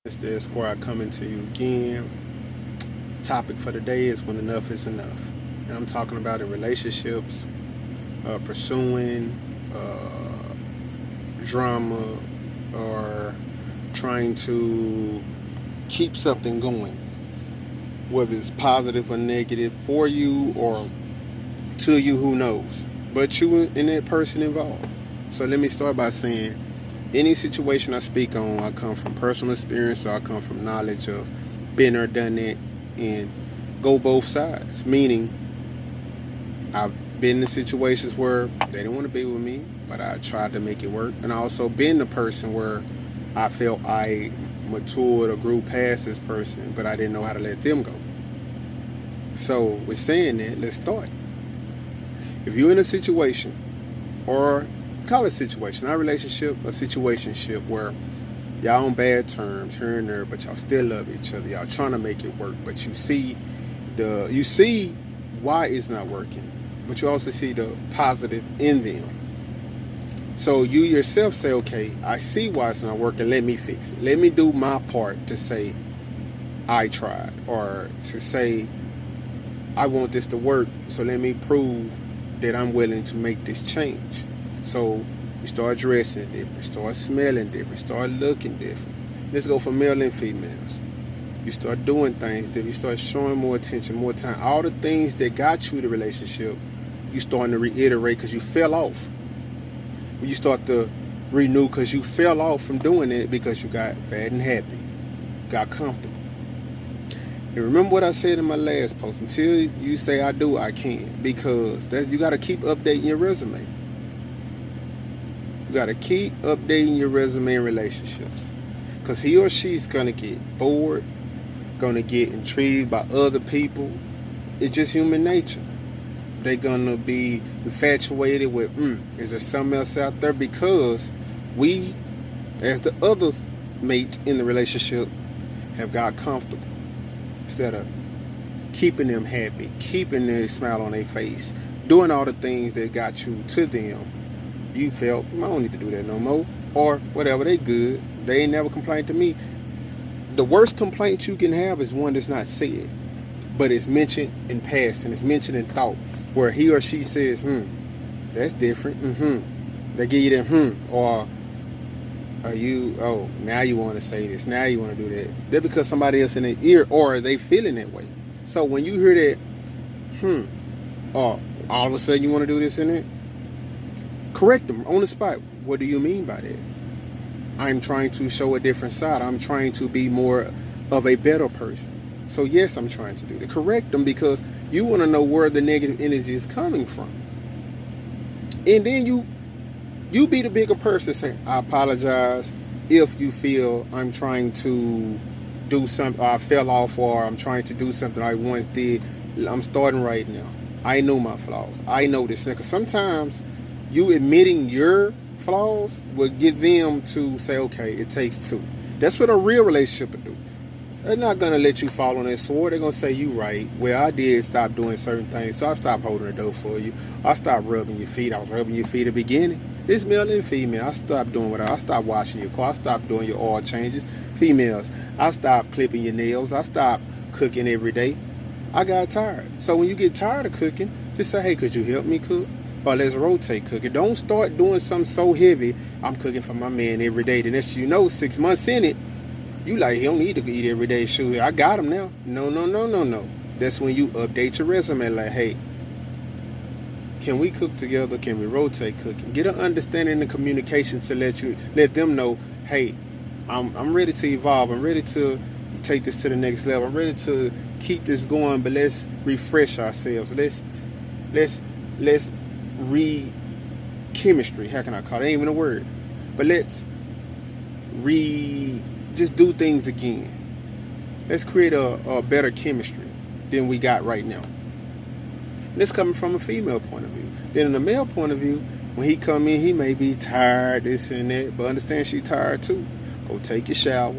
It's the Esquire coming to you again. Topic for today is when enough is enough. And I'm talking about in relationships, pursuing drama, or trying to keep something going, whether it's positive or negative for you or to you, who knows. But you and that person involved. So let me start by saying any situation I speak on, I come from personal experience, or I come from knowledge of been or done it, and go both sides. Meaning, I've been in situations where they didn't want to be with me, but I tried to make it work. And I also been the person where I felt I matured or grew past this person, but I didn't know how to let them go. So with saying that, let's start. If you're in a situation, or call it situation, not a relationship, a situationship where y'all on bad terms here and there, but y'all still love each other. Y'all trying to make it work, but you see why it's not working, but you also see the positive in them. So you yourself say, okay, I see why it's not working. Let me fix it. Let me do my part to say I tried, or to say I want this to work. So let me prove that I'm willing to make this change. So you start dressing different, start smelling different, start looking different. Let's go for male and females. You start doing things different, you start showing more attention, more time. All the things that got you the relationship, you starting to reiterate because you fell off. You start to renew because you fell off from doing it because you got fat and happy, got comfortable. And remember what I said in my last post, until you say I do, I can. Because you got to keep updating your resume. You got to keep updating your resume in relationships. Because he or she's going to get bored, going to get intrigued by other people. It's just human nature. They're going to be infatuated with, is there something else out there? Because we, as the other mates in the relationship, have got comfortable. Instead of keeping them happy, keeping their smile on their face, doing all the things that got you to them, you felt, I don't need to do that no more. Or whatever, they good. They ain't never complained to me. The worst complaint you can have is one that's not said, but it's mentioned in passing, it's mentioned in thought, where he or she says, that's different, They give you that, or now you want to say this, now you want to do that. That's because somebody else in their ear, or they feeling that way. So when you hear that, or all of a sudden you want to do this and that, correct them on the spot. What do you mean by that? I'm trying to show a different side. I'm trying to be more of a better person. So yes, I'm trying to do that. Correct them, because you want to know where the negative energy is coming from. And then you be the bigger person. Say, I apologize if you feel I'm trying to do something, or I fell off, or I'm trying to do something I once did. I'm starting right now. I know my flaws. I know this. Because sometimes you admitting your flaws will get them to say, okay, it takes two. That's what a real relationship would do. They're not going to let you fall on that sword. They're going to say, you right. Well, I did stop doing certain things, so I stopped holding the door for you. I stopped rubbing your feet. I was rubbing your feet at the beginning. It's male and female. I stopped doing whatever. I stopped washing your car. I stopped doing your oil changes. Females, I stopped clipping your nails. I stopped cooking every day. I got tired. So when you get tired of cooking, just say, hey, could you help me cook? Or let's rotate cooking. Don't start doing something so heavy. I'm cooking for my man every day. The next 6 months in it, you like, he don't need to eat every day. Shoot, I got him now. No. That's when you update your resume. Like, hey, can we cook together? Can we rotate cooking? Get an understanding and communication to let them know, hey, I'm ready to evolve. I'm ready to take this to the next level. I'm ready to keep this going, but let's refresh ourselves. Let's chemistry. How can I call it? Ain't even a word. But let's just do things again. Let's create a better chemistry than we got right now. And this coming from a female point of view. Then in a male point of view, when he come in, he may be tired, this and that, but understand she tired too. Go take your shower.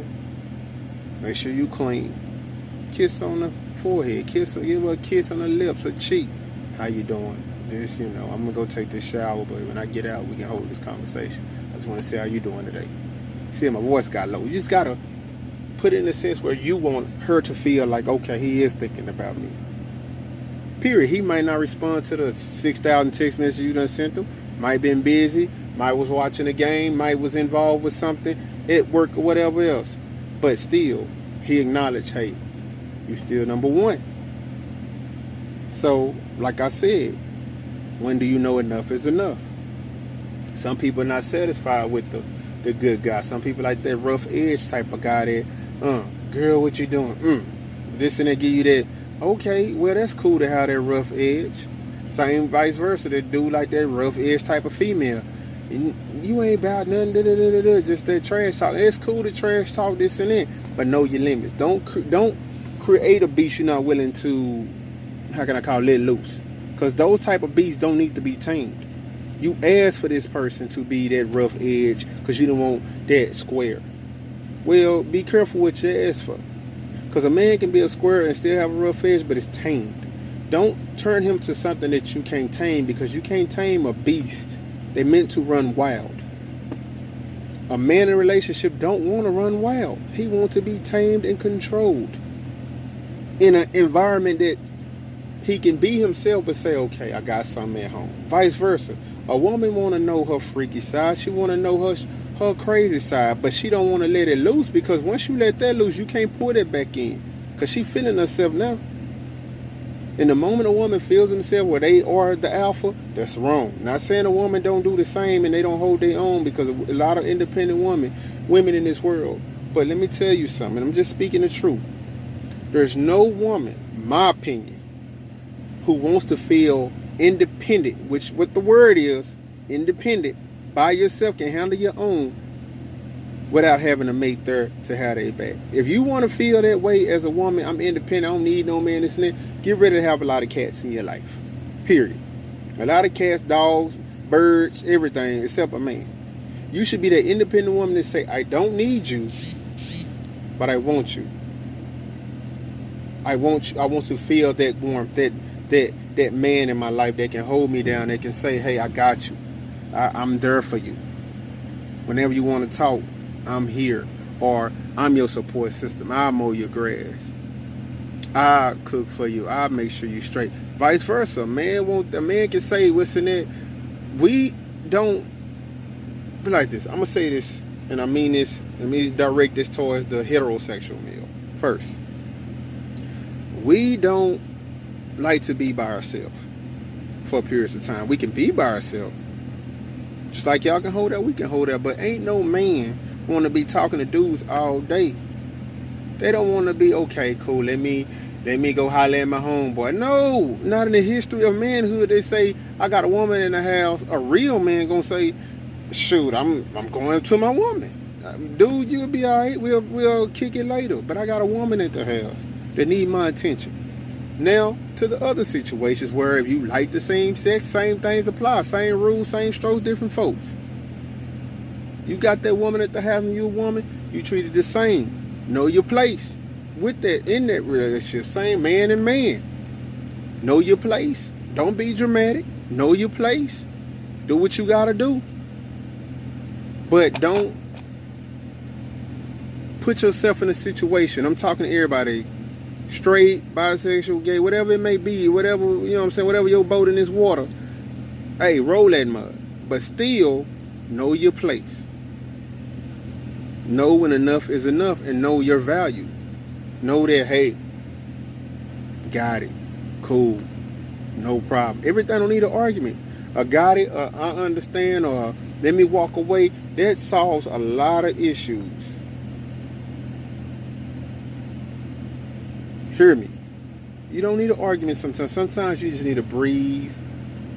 Make sure you clean. Kiss on the forehead. Give her a kiss on the lips, a cheek. How you doing? Just, I'm gonna go take this shower, but when I get out, we can hold this conversation. I just want to see how you doing today. See, my voice got low. You just gotta put it in a sense where you want her to feel like, okay, he is thinking about me. Period. He might not respond to the 6,000 text messages you done sent him. Might been busy. Might was watching a game. Might was involved with something at work or whatever else. But still, he acknowledged, hey, you still number one. So, like I said, when do you know enough is enough? Some people are not satisfied with the good guy. Some people like that rough edge type of guy that, girl, what you doing? This and that, give you that. Okay, well, that's cool to have that rough edge. Same vice versa, that dude like that rough edge type of female. You ain't about nothing, just that trash talk. It's cool to trash talk this and that, but know your limits. Don't create a beast you're not willing to, how can I call it, let loose. Because those type of beasts don't need to be tamed. You ask for this person to be that rough edge because you don't want that square. Well, be careful what you ask for. Because a man can be a square and still have a rough edge, but it's tamed. Don't turn him to something that you can't tame, because you can't tame a beast. They're meant to run wild. A man in a relationship don't want to run wild. He wants to be tamed and controlled in an environment that he can be himself but say, okay, I got something at home. Vice versa. A woman want to know her freaky side. She want to know her crazy side, but she don't want to let it loose, because once you let that loose, you can't pull that back in, because she feeling herself now. In the moment a woman feels herself where they are the alpha, that's wrong. Not saying a woman don't do the same and they don't hold their own, because a lot of independent women in this world. But let me tell you something. I'm just speaking the truth. There's no woman, my opinion, who wants to feel independent, which what the word is, independent, by yourself, can handle your own, without having a mate there to have their back. If you want to feel that way as a woman, I'm independent, I don't need no man, this and that, get ready to have a lot of cats in your life. Period. A lot of cats, dogs, birds, everything except a man. You should be that independent woman that say, I don't need you, but I want you. I want to feel that warmth, that man in my life that can hold me down, that can say, hey, I got you. I'm there for you. Whenever you want to talk, I'm here. Or I'm your support system. I'll mow your grass. I'll cook for you. I'll make sure you're straight. Vice versa. A man can say what's in it. We don't be like this. I'm going to say this, and I mean this. Let me direct this towards the heterosexual male first. We don't like to be by ourselves for periods of time. We can be by ourselves. Just like y'all can hold that, we can hold that. But ain't no man want to be talking to dudes all day. They don't want to be, okay, cool, let me go holler at my homeboy. No, not in the history of manhood. They say, I got a woman in the house. A real man gonna say, shoot, I'm going to my woman. Dude, you'll be all right. We'll kick it later. But I got a woman at the house that need my attention. Now, to the other situations where if you like the same sex, same things apply. Same rules, same strokes, different folks. You got that woman at the house and you a woman, you treat it the same. Know your place with that, in that relationship. Same man and man. Know your place. Don't be dramatic. Know your place. Do what you gotta do. But don't put yourself in a situation. I'm talking to everybody. Straight, bisexual, gay, whatever it may be, whatever, you know what I'm saying, whatever your boat in this water, hey, roll that mud. But still, know your place. Know when enough is enough, and know your value. Know that, hey, got it, cool, no problem. Everything don't need an argument. I got it, I understand, or let me walk away. That solves a lot of issues. Hear me. You don't need an argument sometimes. Sometimes you just need to breathe.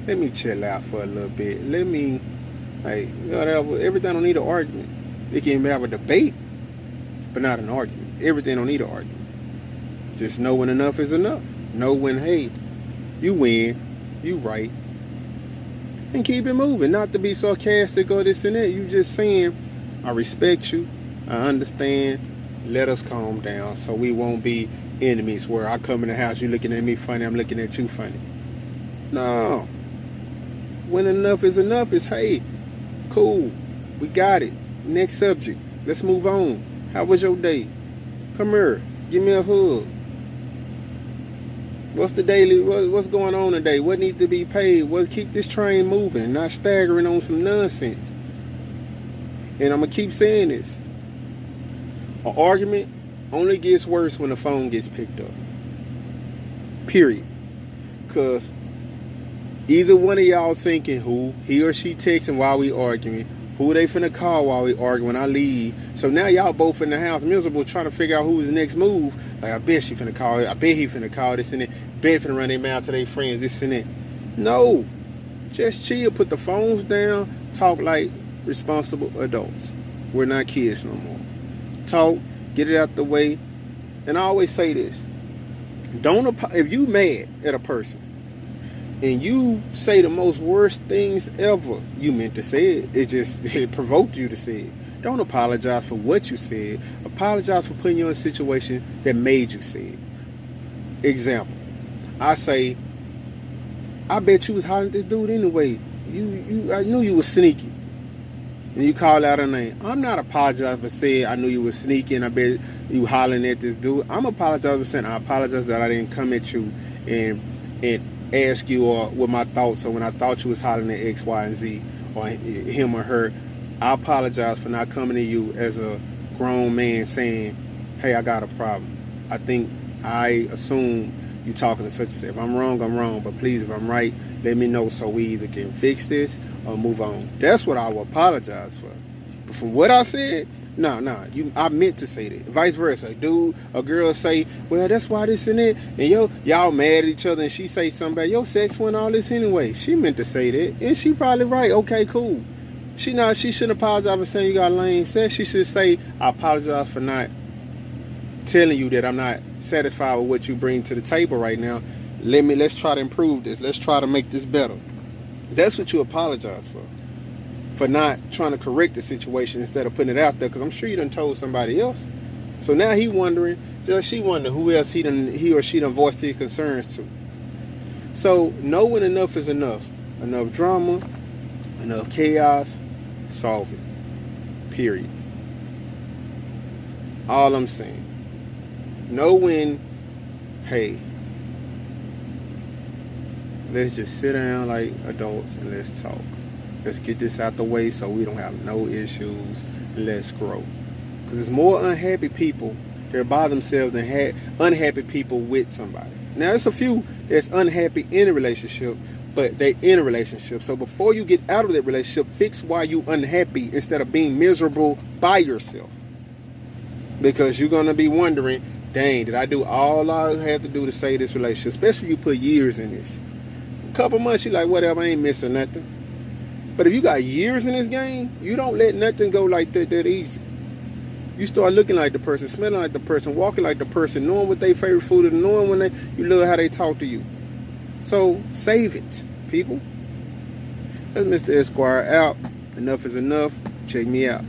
Let me chill out for a little bit. Let me, like, whatever. Everything don't need an argument. It can have a debate, but not an argument. Everything don't need an argument. Just know when enough is enough. Know when, hey, you win, you right. And keep it moving. Not to be sarcastic or this and that. You just saying, I respect you. I understand. Let us calm down so we won't be enemies where I come in the house, you looking at me funny, I'm looking at you funny. No. When enough is enough, it's, hey, cool, we got it. Next subject. Let's move on. How was your day? Come here. Give me a hug. What's the daily, what's going on today? What needs to be paid? What keep this train moving, not staggering on some nonsense? And I'm going to keep saying this. An argument only gets worse when the phone gets picked up. Period. Because either one of y'all thinking who he or she texting while we arguing, who they finna call while we arguing when I leave. So now y'all both in the house miserable trying to figure out who's the next move. Like, I bet she finna call, I bet he finna call this and that. Bet finna run their mouth to their friends, this and that. No. Just chill, put the phones down, talk like responsible adults. We're not kids no more. Talk, get it out the way. And I always say this. If you mad at a person and you say the most worst things ever, you meant to say it. It provoked you to say it. Don't apologize for what you said. Apologize for putting you in a situation that made you say it. Example. I say, I bet you was hollering at this dude anyway. I knew you was sneaky. And you call out her name. I'm not apologizing for saying I knew you was sneaky and I bet you hollering at this dude. I'm apologizing for saying I apologize that I didn't come at you and ask you what my thoughts are when I thought you was hollering at X, Y, and Z or him or her. I apologize for not coming to you as a grown man saying, hey, I got a problem. I assume you talking to such and such. If I'm wrong, I'm wrong. But please, if I'm right, let me know so we either can fix this or move on. That's what I will apologize for. But from what I said, I meant to say that. Vice versa. A girl say, well, that's why this and that. And y'all mad at each other and she say something about your sex went all this anyway. She meant to say that. And she probably right. Okay, cool. She shouldn't apologize for saying you got lame sex. She should say, I apologize for not telling you that I'm not satisfied with what you bring to the table right now. Let's try to improve this. Let's try to make this better. That's what you apologize for not trying to correct the situation instead of putting it out there, because I'm sure you done told somebody else. So now she wondering who else he or she done voiced his concerns to. So know when enough is enough. Enough drama, enough chaos, solve it. Period. All I'm saying. Know when, hey, let's just sit down like adults and let's talk. Let's get this out the way so we don't have no issues. Let's grow. Because there's more unhappy people that are by themselves than unhappy people with somebody. Now, there's a few that's unhappy in a relationship, but they're in a relationship. So before you get out of that relationship, fix why you unhappy instead of being miserable by yourself. Because you're going to be wondering, dang, did I do all I had to do to save this relationship? Especially you put years in this. A couple months, you're like, whatever, I ain't missing nothing. But if you got years in this game, you don't let nothing go like that easy. You start looking like the person, smelling like the person, walking like the person, knowing what their favorite food is, knowing you love how they talk to you. So save it, people. That's Mr. Esquire out. Enough is enough. Check me out.